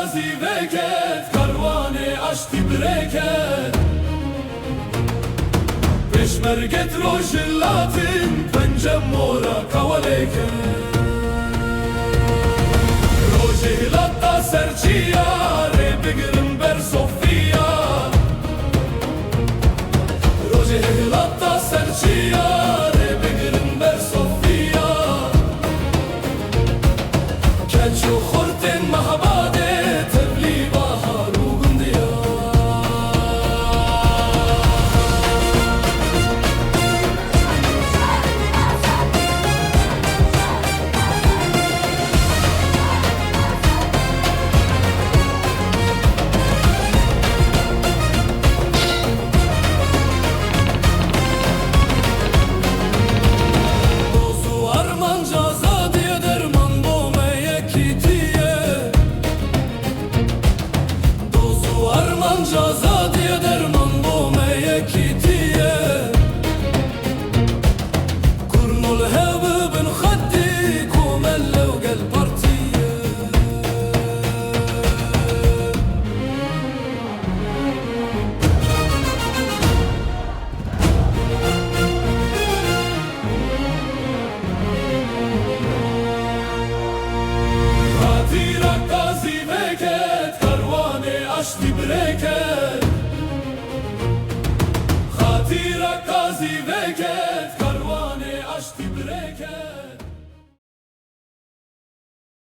قازی وکت کاروان اشتی برکت پشمرگت روش لاتین پنجم مورا کولکت روش هلاتا سرچیا ری بگرم بر صوفیا روش هلاتا سرچیا ری بگرم بر صوفیا کچو خورتن محباده تبلی بهار و گندیا Azadiye derman bu meyekitiye Kurnul hevi bin khaddi kumelle u gel partiye Hatira kazi veket karvane ashti breket Hatira kazi veket karvane ashti breket